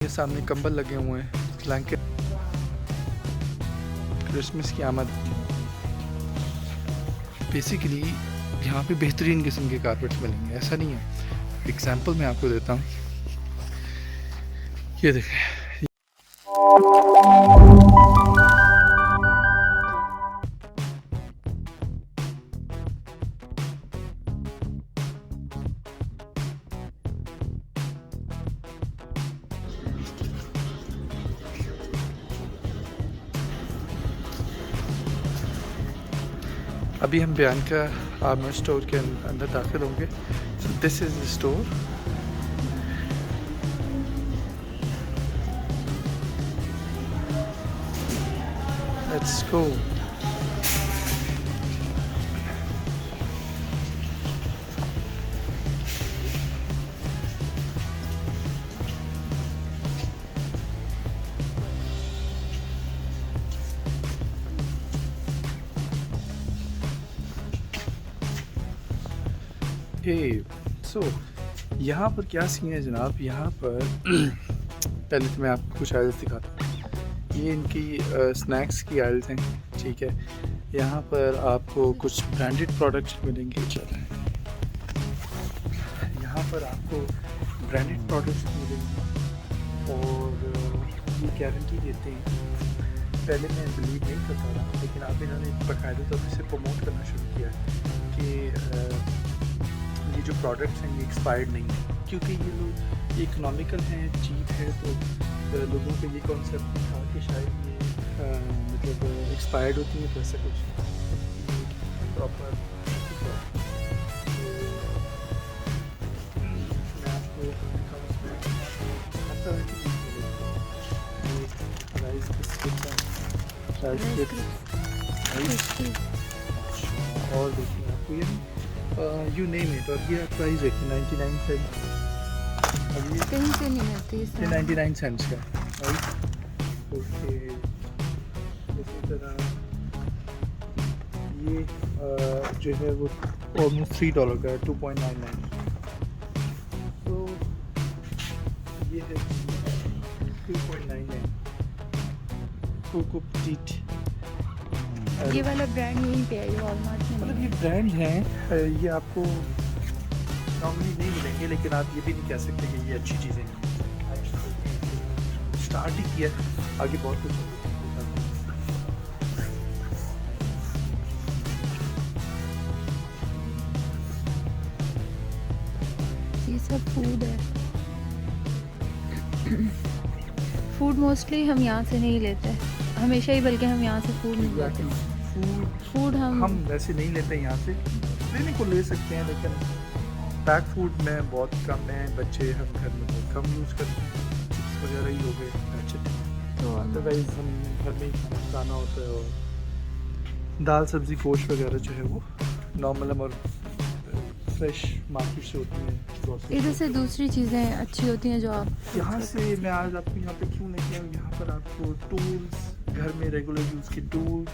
ये सामने कंबल लगे हुए हैं, ब्लैंकेट। क्रिसमस की आमद। बेसिकली यहाँ पे बेहतरीन किस्म के कारपेट्स मिलेंगे, ऐसा नहीं है। एग्जांपल मैं आपको देता हूँ, ये देखें। अभी हम बियांका आर्मर स्टोर के अंदर दाखिल होंगे। So this is the store. Let's go. So यहाँ पर क्या सीन है जनाब, यहाँ पर पहले तो मैं आपको कुछ आइल्स दिखाता हूँ। ये इनकी स्नैक्स की आइल्स हैं, ठीक है। यहाँ पर आपको कुछ ब्रांडेड प्रोडक्ट्स मिलेंगे। चल, यहाँ पर आपको ब्रांडेड प्रोडक्ट्स मिलेंगे और ये गारंटी देते हैं। पहले मैं बिलीव नहीं करता था, लेकिन अब इन्होंने बाकायदा तौर से प्रमोट करना शुरू किया है कि ये जो प्रोडक्ट्स हैं ये एक्सपायर्ड नहीं है, क्योंकि ये लोग इकोनॉमिकल हैं, चीप है। तो लोगों को ये कॉन्सेप्ट था कि शायद ये मतलब एक्सपायर्ड होती है, तो ऐसा कुछ प्रॉपर। मैं आपको राइस और देखिए आपको ये यू नेम इट। और ये प्राइस देखिए 99 सेंट। अब ये कहीं से नहीं मिलती ये 99 सेंट्स का, राइट। ओके, इसी तरह ये जो है वो ऑलमोस्ट $3 का है, 2.99। तो ये है 2.99 कोको पीट। ये वाला ब्रांड यहीं पे है, वॉलमार्ट में मतलब नहीं ये ब्रांड हैं, ये आपको नॉर्मली नहीं मिलेंगे, लेकिन आप ये भी नहीं कह सकते कि ये अच्छी चीज़ें नहीं। स्टार्ट ही किया, आगे बहुत कुछ होगा। है। ये सब फूड है। फूड मोस्टली हम यहाँ से नहीं लेते हमेशा ही, बल्कि हम यहाँ से फूड नहीं लेते। फूड हम वैसे नहीं लेते यहाँ से, लेने को ले सकते हैं, लेकिन पैक फूड में बहुत कम है। बच्चे हम घर में बहुत कम यूज़ करते हैं, चिप्स वगैरह ही हो गए, तो अदरवाइज़ हम घर में ही खाना होता है। और दाल सब्ज़ी गोश्त वगैरह जो है वो नॉर्मल और फ्रेश मार्केट से होती है। इधर से दूसरी चीज़ें अच्छी होती हैं जो आप यहाँ से मैं आज आपको यहाँ पे क्यों लेके आऊँ। यहाँ पर आपको टूल्स, घर में रेगुलर यूज़ के टूल्स,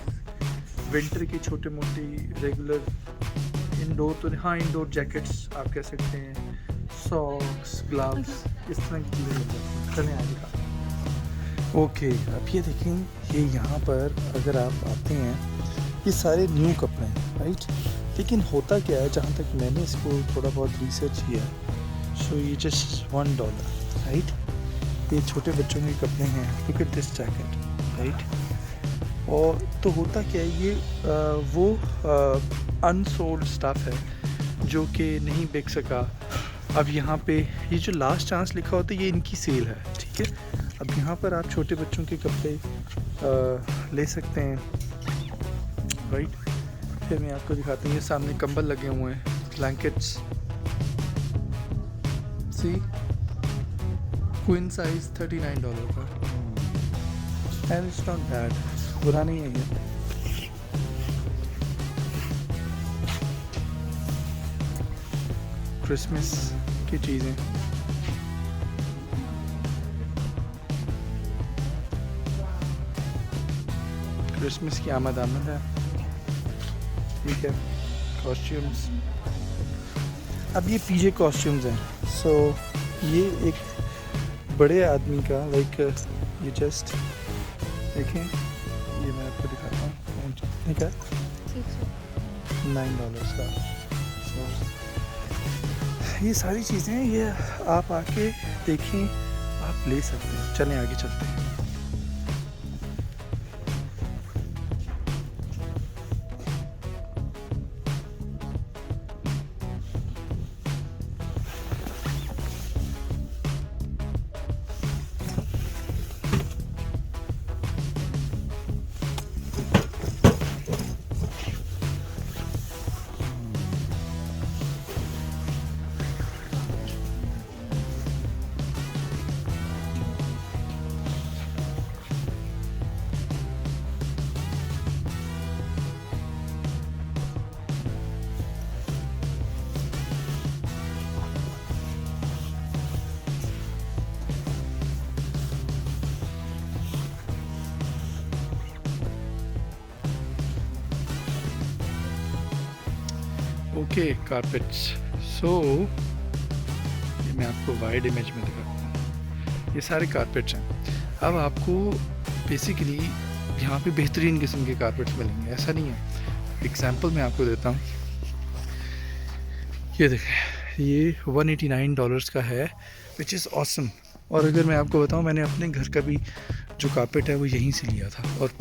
विंटर की छोटे मोटी रेगुलर इंडोर, तो हाँ इंडोर जैकेट्स आप कह सकते हैं, सॉक्स, ग्लव्स, इस तरह की चीज़ें मिल जाती हैं। चलें आगे। ओके, अब ये देखें, ये यहाँ पर अगर आप आते हैं, ये सारे न्यू कपड़े हैं, राइट। लेकिन होता क्या है, जहाँ तक मैंने इसको थोड़ा बहुत रिसर्च किया, सो ये जस्ट $1, राइट। ये छोटे बच्चों के कपड़े हैं। Look at this jacket, right. और तो होता क्या है, ये वो अनसोल्ड स्टफ़ है जो कि नहीं बिक सका। अब यहाँ पे ये जो लास्ट चांस लिखा होता है, ये इनकी सेल है, ठीक है। अब यहाँ पर आप छोटे बच्चों के कपड़े ले सकते हैं, राइट। फिर मैं आपको दिखाता हूँ, ये सामने कंबल लगे हुए हैं, ब्लैंकेट्स। सी, क्वीन साइज $39 का, एंड इट्स नॉट बैड, बुरा नहीं है ये। क्रिसमस की चीज़ें, क्रिसमस की आमद है, ठीक है। कॉस्ट्यूम्स, अब ये पीजे कॉस्ट्यूम्स हैं। सो ये एक बड़े आदमी का लाइक ये जस्ट देखें, ये मैं आपको दिखाता हूँ कितने का, $9 का। So, ये सारी चीज़ें ये आप आके देखें, आप ले सकते हैं। चलें आगे चलते हैं। Okay carpets. सो ये मैं आपको वाइड इमेज में दिखाता हूँ, ये सारे कारपेट्स हैं। अब आपको बेसिकली यहाँ पे बेहतरीन किस्म के कारपेट्स मिलेंगे, ऐसा नहीं है। एग्जांपल मैं आपको देता हूँ, ये देखें, ये $189 का है, विच इज़ ऑसम। और अगर मैं आपको बताऊँ, मैंने अपने घर का भी जो कारपेट है वो यहीं से लिया था, और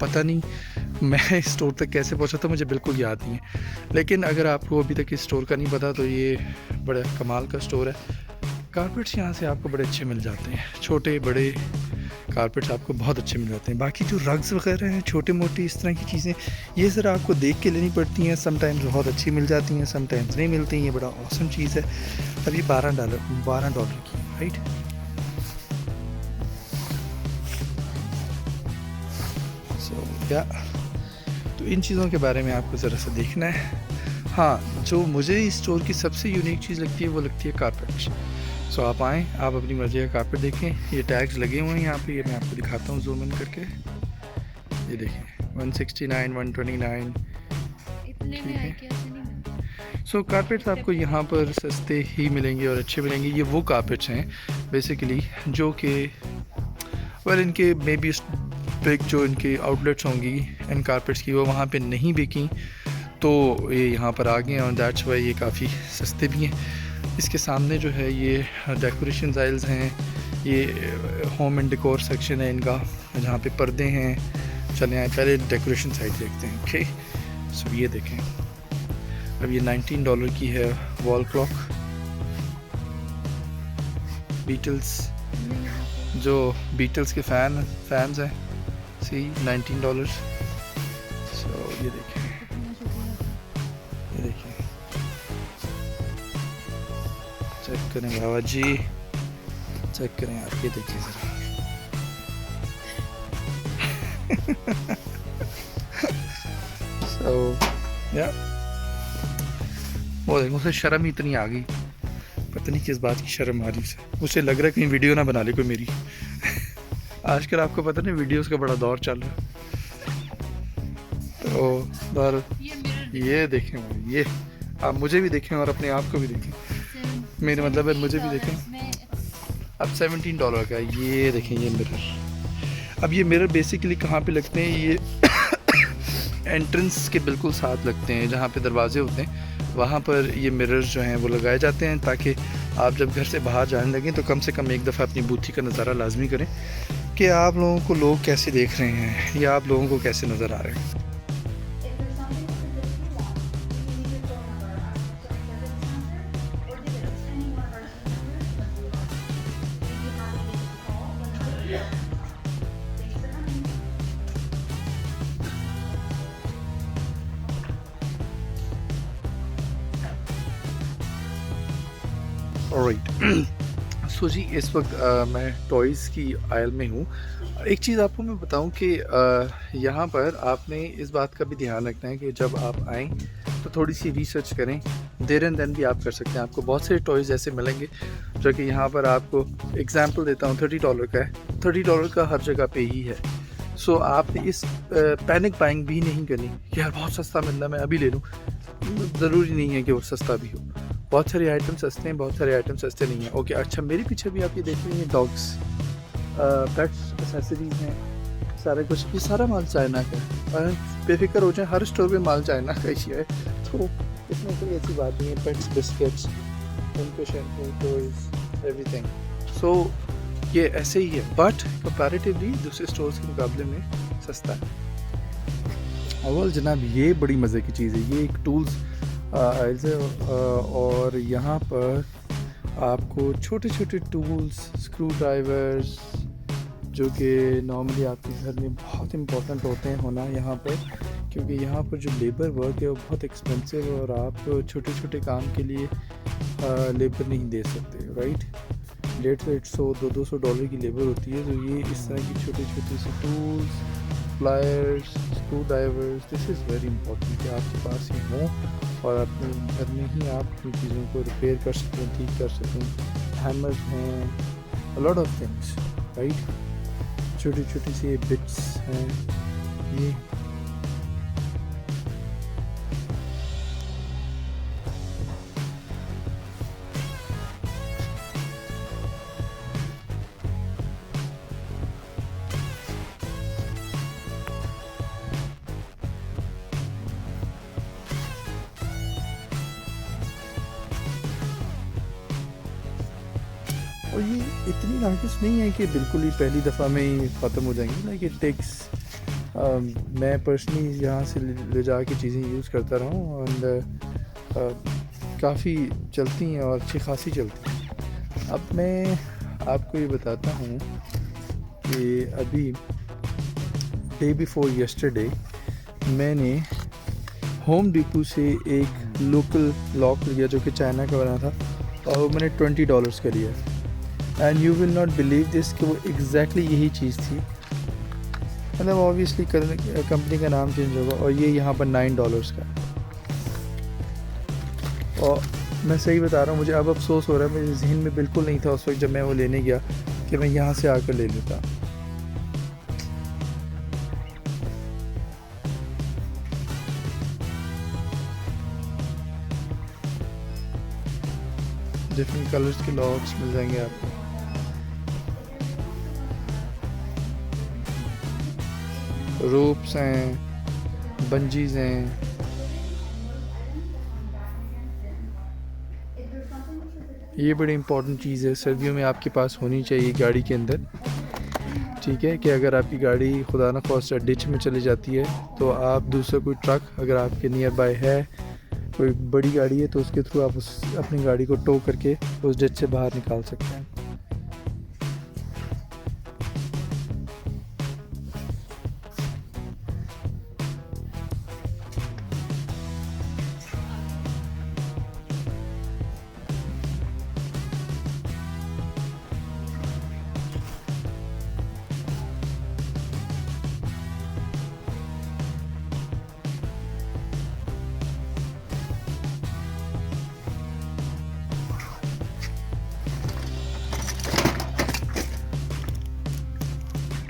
पता नहीं मैं इस स्टोर तक कैसे पहुंचा था, मुझे बिल्कुल याद नहीं है। लेकिन अगर आपको अभी तक इस स्टोर का नहीं पता तो ये बड़ा कमाल का स्टोर है। कारपेट्स यहाँ से आपको बड़े अच्छे मिल जाते हैं, छोटे बड़े कारपेट्स आपको बहुत अच्छे मिल जाते हैं। बाकी जो रग्स वगैरह हैं, छोटे मोटे इस तरह की चीज़ें, ये ज़रा आपको देख के लेनी पड़ती हैं। समटाइम्स बहुत अच्छी मिल जाती हैं, समटाइम्स नहीं मिलती। ये बड़ा ऑसम चीज़ है। अब ये $12 की, राइट। सो या तो इन चीज़ों के बारे में आपको ज़रा सा देखना है। हाँ, जो मुझे इस स्टोर की सबसे यूनिक चीज़ लगती है वो लगती है कारपेट्स। सो आप आएँ, आप अपनी मर्ज़ी का कारपेट देखें। ये टैग्स लगे हुए हैं यहाँ पे, ये मैं आपको दिखाता हूँ जूम इन करके। ये देखें 169, 129 इतने में IKEA से नहीं मिलता। सो कारपेट्स आपको यहाँ पर सस्ते ही मिलेंगे और अच्छे मिलेंगे। ये वो कारपेट्स हैं बेसिकली जो कि वेल इनके मे बी बिग जो इनके आउटलेट्स होंगी इन कारपेट्स की वो वहाँ पे नहीं बिकी, तो ये यहाँ पर आ गए हैं और दैट्स वाई ये काफ़ी सस्ते भी हैं। इसके सामने जो है ये डेकोरेशन आइल्स हैं, ये होम एंड डेकोर सेक्शन है इनका, जहाँ पे पर्दे हैं। चलें आए पहले डेकोरेशन साइड देखते हैं। ओके, सो ये देखें, अब ये $19 की है वॉल क्लॉक, बीटल्स, जो बीटल्स के फैंस हैं, सी $19। सो ये देखें, ये देखें, चेक करें बाबा जी, चेक करें आप, ये देखिए ज़रा। सो या वो देखो, उसे शर्म ही इतनी आ गई, पता नहीं किस बात की शर्म आ रही उसे। उसे लग रहा है कहीं वीडियो ना बना ले कोई मेरी। आजकल आपको पता नहीं वीडियोस का बड़ा दौर चल रहा है, तो दौर ये देखें, ये आप मुझे भी देखें और अपने आप को भी देखें, मेरे मतलब है मुझे भी देखें। अब $17 का ये देखें, ये मिरर। अब ये मिरर बेसिकली कहाँ पे लगते हैं, ये एंट्रेंस के बिल्कुल साथ लगते हैं, जहाँ पे दरवाजे होते हैं वहाँ पर ये मिरर्स जो हैं वो लगाए जाते हैं, ताकि आप जब घर से बाहर जाने लगें तो कम से कम एक दफ़ा अपनी बूथी का नज़ारा लाजमी करें कि आप लोगों को लोग कैसे देख रहे हैं या आप लोगों को कैसे नज़र आ रहे हैं। ऑलराइट, सो जी इस वक्त मैं टॉयज़ की आयल में हूँ। एक चीज़ आपको मैं बताऊँ कि यहाँ पर आपने इस बात का भी ध्यान रखना है कि जब आप आएँ तो थोड़ी सी रिसर्च करें, देर एंड देन भी आप कर सकते हैं। आपको बहुत से टॉयज़ ऐसे मिलेंगे जो कि यहाँ पर आपको एग्जांपल देता हूँ, $30 का है, $30 का हर जगह पे ही है। सो आपने इस पैनिक बाइंग भी नहीं करनी कि यार बहुत सस्ता मिल रहा है मैं अभी ले लूँ, ज़रूरी नहीं है कि वो सस्ता भी हो। बहुत सारे आइटम सस्ते हैं, बहुत सारे आइटम सस्ते नहीं हैं। ओके अच्छा, मेरे पीछे भी आप ये देख रहे हैं डॉग्स पेट्स एसेसरीज हैं, सारा कुछ, ये सारा माल चाइना का है। बेफिक्र हो जाए, हर स्टोर पे माल चाइना का ही है, तो इसमें कोई ऐसी बात नहीं है। पेट्स बिस्किट्स, उनके शैम्पू, टॉयज, एवरीथिंग। सो ये ऐसे ही है, बट कंपैरेटिवली दूसरे स्टोर्स के मुकाबले में सस्ता है। अव्वल जनाब ये बड़ी मज़े की चीज़ है, ये एक टूल्स आइल्स है, और यहाँ पर आपको छोटे छोटे टूल्स, स्क्रू ड्राइवर्स, जो कि नॉर्मली आपके घर में बहुत इंपॉर्टेंट होते हैं होना यहाँ पर, क्योंकि यहाँ पर जो लेबर वर्क है वो बहुत एक्सपेंसिव है और आप छोटे छोटे काम के लिए लेबर नहीं दे सकते, राइट। 150-200 की लेबर होती है, तो ये इस तरह की छोटे छोटे से tools, pliers, screw drivers, this is very important कि आपके पास ही हों और अपने घर में ही आप अपनी चीज़ों को रिपेयर कर सकें, ठीक कर सकें। हैमर्स हैं, a lot of things, right. छोटी छोटी सी बिट्स हैं ये। और ये इतनी नाकिस नहीं है कि बिल्कुल ही पहली दफ़ा में ही ख़त्म हो जाएंगी, लाइक इट टेक्स। मैं पर्सनली यहाँ से ले जा के चीज़ें यूज़ करता रहा हूँ और काफ़ी चलती हैं और अच्छी खासी चलती हैं। अब मैं आपको ये बताता हूँ कि अभी डे बिफोर यस्टरडे मैंने होम डिपो से एक लोकल लॉक लिया जो कि चाइना का बना था, और वो मैंने $20 का लिया। And you will not believe this कि वो एग्जैक्टली यही चीज़ थी। मतलब ऑब्वियसली कंपनी का नाम चेंज होगा, और ये यहाँ पर $9 का। और मैं सही बता रहा हूँ, मुझे अब अफसोस हो रहा है, मेरे जहन में बिल्कुल नहीं था उस वक्त जब मैं वो लेने गया कि मैं यहाँ से आकर ले लेता। डिफरेंट कलर्स के लॉक्स मिल जाएंगे आपको। रोप्स हैं, बंजीज हैं। ये बड़ी इंपॉर्टेंट चीज़ है, सर्दियों में आपके पास होनी चाहिए गाड़ी के अंदर, ठीक है, कि अगर आपकी गाड़ी खुदा न खास्ता डिच में चली जाती है तो आप दूसरा कोई ट्रक अगर आपके नियर बाय है, कोई बड़ी गाड़ी है, तो उसके थ्रू आप अपनी गाड़ी को टो करके उस डिच से बाहर निकाल सकते हैं।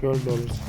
$12।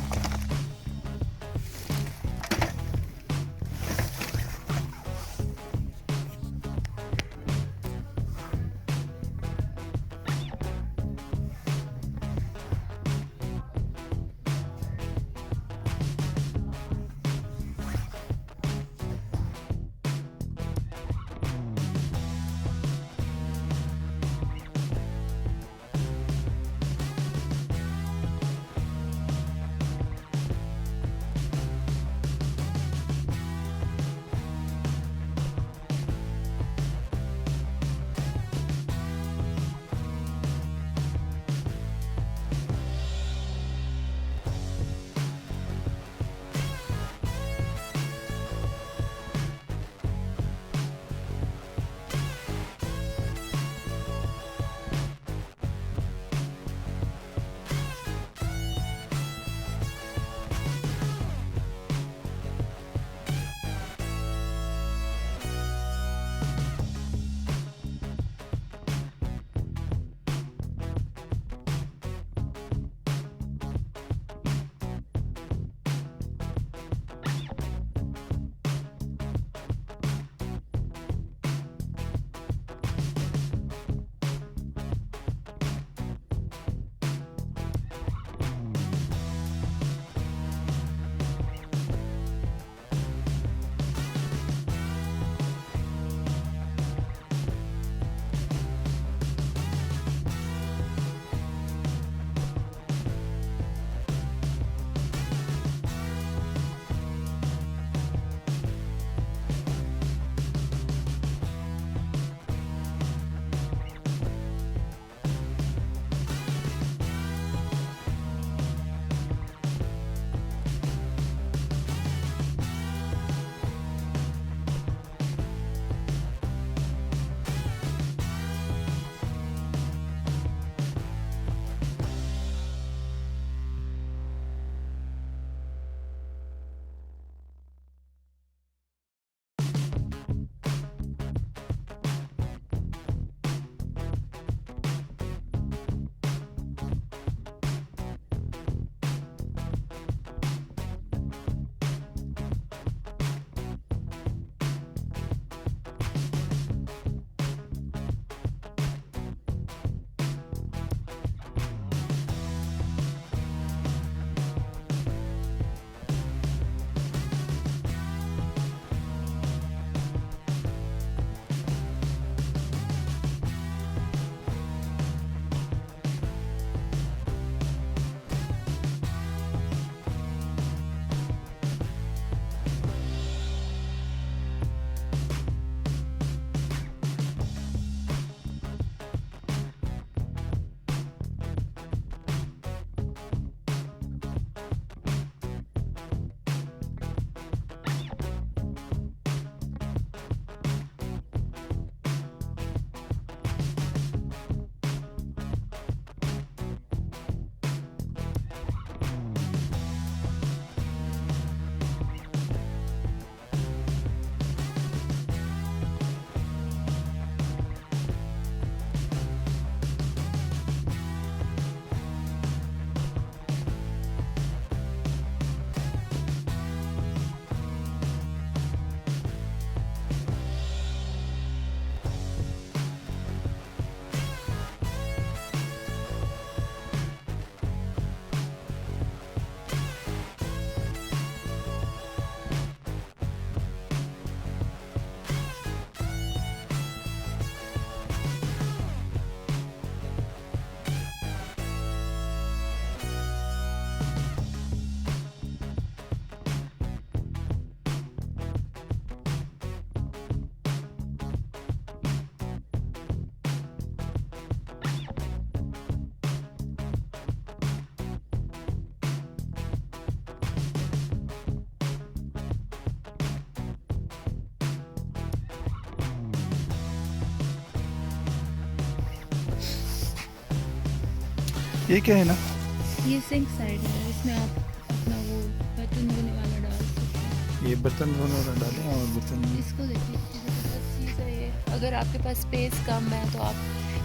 ये क्या है ना? ये सिंक साइड है, इसमें आप अपना वो बर्तन धोने वाला डाल सकते हैं। ये बर्तन धोने वाला डालें और बर्तन इसको देखिए, चीज़ है ये। अगर आपके पास स्पेस कम है तो आप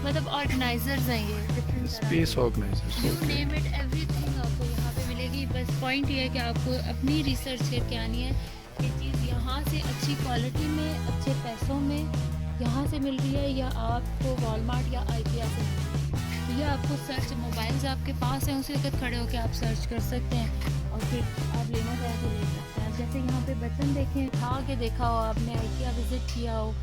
मतलब ऑर्गेनाइजर्स हैं ये different space organiser. You name it everything आपको यहाँ पे मिलेगी। बस पॉइंट ये है कि आपको अपनी रिसर्च करके आनी है। ये चीज़ यहाँ से अच्छी क्वालिटी में अच्छे पैसों में यहाँ से मिल रही है या आपको वॉलमार्ट या IKEA से मिल रही है। तो ये आपको सर्च, मोबाइल्स आपके पास हैं, उसी वक्त खड़े होकर आप सर्च कर सकते हैं और फिर आप लेना चाहें तो ले सकते हैं। जैसे यहाँ पे बर्तन देखें, खा के देखा हो आपने, IKEA विज़िट किया हो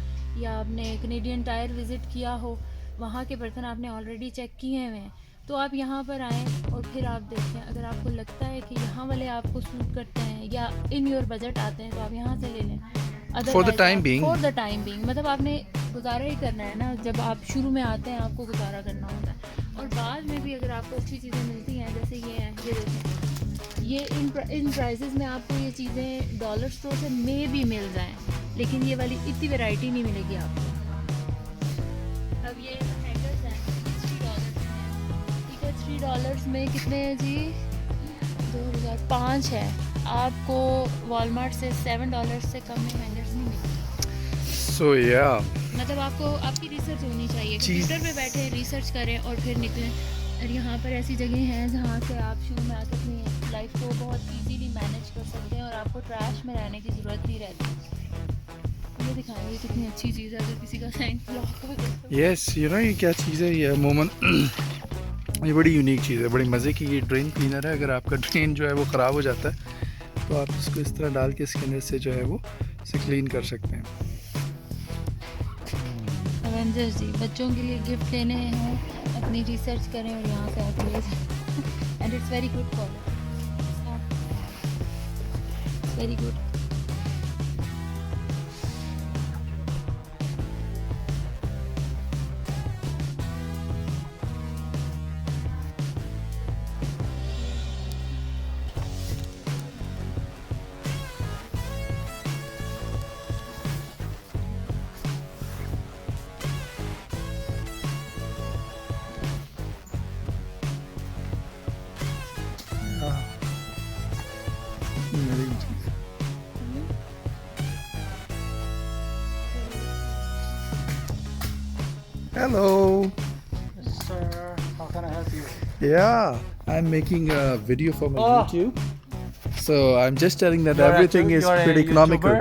या आपने कैनेडियन टायर विज़िट किया हो, वहाँ के बर्तन आपने ऑलरेडी चेक किए हुए हैं, तो आप यहाँ पर आएँ और फिर आप देखें। अगर आपको लगता है कि यहाँ वाले आपको सूट करते हैं या इन योर बजट आते हैं तो आप यहाँ से ले लें। फॉर द टाइम बीइंग, मतलब आपने गुजारा ही करना है ना। जब आप शुरू में आते हैं आपको गुजारा करना होता है, और बाद में भी अगर आपको अच्छी चीज़ें मिलती हैं, जैसे ये है, ये देखें, ये इन प्राइसेस में आपको ये चीज़ें डॉलर स्टोर से में भी मिल जाएं, लेकिन ये वाली इतनी वैरायटी नहीं मिलेगी आपको। अब ये हैंगर्स हैं, $3 हैं, ठीक है। $3 में कितने हैं जी? 2005 है। आपको वॉलमार्ट से $7 से कम में हैंगर्स नहीं मिलेंगे। सो या मतलब आपको आपकी रिसर्च होनी चाहिए, कंप्यूटर पे बैठे रिसर्च करें और फिर निकलें। और यहाँ पर ऐसी जगह हैं जहाँ से आप शुरू में आकर अपनी लाइफ को बहुत इजीली मैनेज कर सकते हैं और आपको ट्रैश में रहने की ज़रूरत नहीं रहती। ये दिखाएंगे कितनी अच्छी चीज़ है अगर किसी का साइंस ब्लॉक हो जाए। यस, यू नो ये क्या चीज़ है? ये अमूमन ये बड़ी यूनिक चीज़ है, बड़ी मज़े की। ये ड्रेन क्लीनर है। अगर आपका ड्रेन जो है वो ख़राब हो जाता है तो आप इसको इस तरह डाल के इसके अंदर से जो है वो इसे क्लीन कर सकते हैं। एवेंजर्स जी, बच्चों के लिए गिफ्ट लेने हैं, अपनी रिसर्च करें और यहाँ से आके ले जाएं। And it's very good quality, very good. Hello. Sir, how can I help you? Yeah, I'm making a video for my Oh. YouTube. So I'm just telling that You're a everything you- is you're a pretty economical.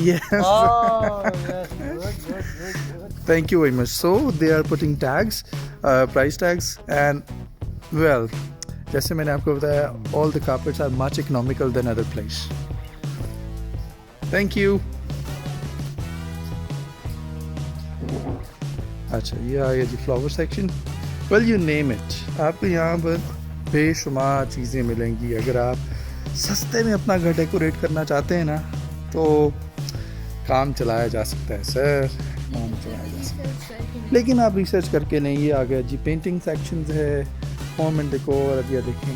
Yes. Oh, yes, good. Thank you very much. So they are putting tags, price tags, and well, जैसे मैंने आपको बताया, all the carpets are much economical than other place. Thank you. अच्छा, ये आ गया जी flower section. Well you name it, आपको यहाँ पर बेशुमार चीज़ें मिलेंगी। अगर आप सस्ते में अपना घर डेकोरेट करना चाहते हैं ना तो काम चलाया जा सकता है सर, काम चलाया जा सकता है। लेकिन आप रिसर्च करके नहीं। ये आ गया जी पेंटिंग सेक्शंस है, होम एंड डेकोर। अब ये देखें,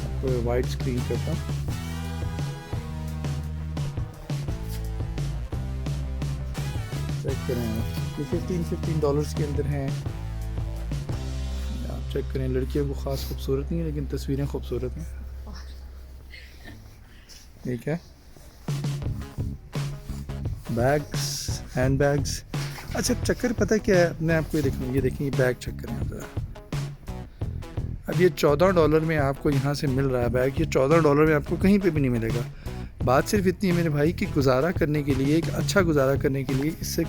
आपको वाइट स्क्रीन करता हूँ। चेक करें, ये $15 के अंदर हैं। आप चेक करें, लड़कियों को ख़ास खूबसूरत नहीं है लेकिन तस्वीरें खूबसूरत हैं। ठीक है, बैग्स, हैंड बैग्स। अच्छा, चक्कर पता है क्या है? मैं आपको ये दिखाऊँ, ये देखें, ये बैग चेक करें ज़रा। अब ये $14 में आपको यहाँ से मिल रहा है बैग। ये $14 में आपको कहीं पे भी नहीं मिलेगा। बात सिर्फ इतनी है मेरे भाई कि गुजारा करने के लिए, एक अच्छा गुजारा करने के लिए इससे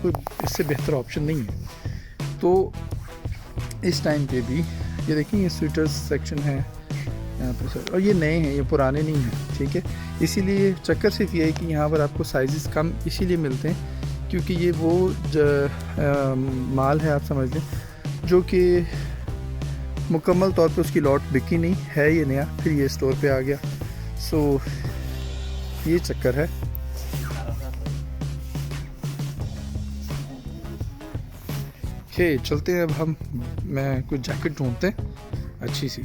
बेहतर ऑप्शन नहीं है। तो इस टाइम पे भी ये देखिए, ये स्वेटर्स सेक्शन है यहाँ पर सर, और ये नए हैं, ये पुराने नहीं हैं। ठीक है, इसीलिए चक्कर सिर्फ ये है कि यहाँ पर आपको साइज़ कम इसीलिए मिलते हैं क्योंकि ये वो माल है, आप समझ लें, जो कि मुकम्मल तौर पे उसकी लॉट बिकी नहीं है। ये नया फिर ये स्टोर पे आ गया। सो ये चक्कर है। ओके, चलते हैं अब मैं कुछ जैकेट ढूंढते हैं अच्छी सी।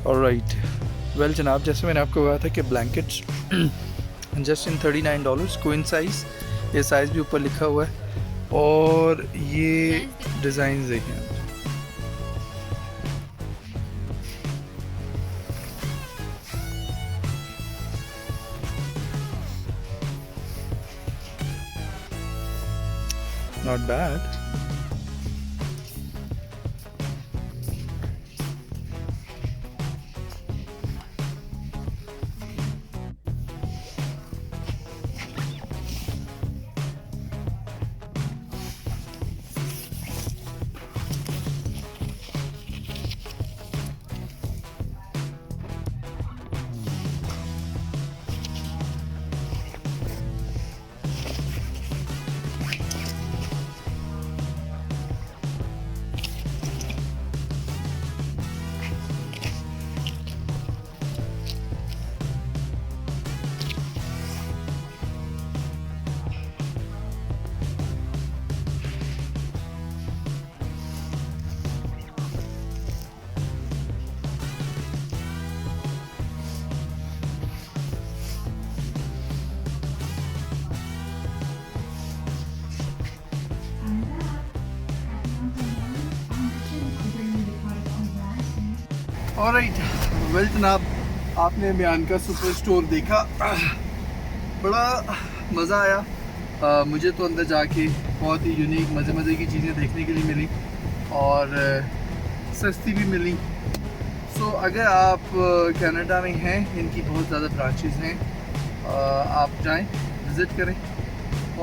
ऑलराइट वेल जनाब, जैसे मैंने आपको कहा था कि blankets just in $39 queen size, ये साइज़ भी ऊपर लिखा हुआ है। और ये डिज़ाइन देखें आप। Not bad. ऑलराइट वेल जनाब, आपने म्यान का सुपर स्टोर देखा, बड़ा मज़ा आया। मुझे तो अंदर जाके बहुत ही यूनिक मज़े की चीज़ें देखने के लिए मिली और सस्ती भी मिली। सो अगर आप कनाडा में हैं, इनकी बहुत ज़्यादा ब्रांचेस हैं, आप जाएं, विज़िट करें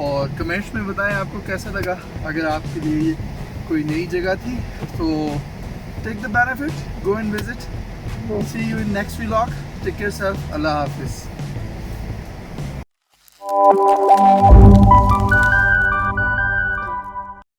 और कमेंट्स में बताएं आपको कैसा लगा। अगर आपके लिए कोई नई जगह थी तो take the benefit, go and visit. See you in next vlog. Take care yourself. Allah Hafiz.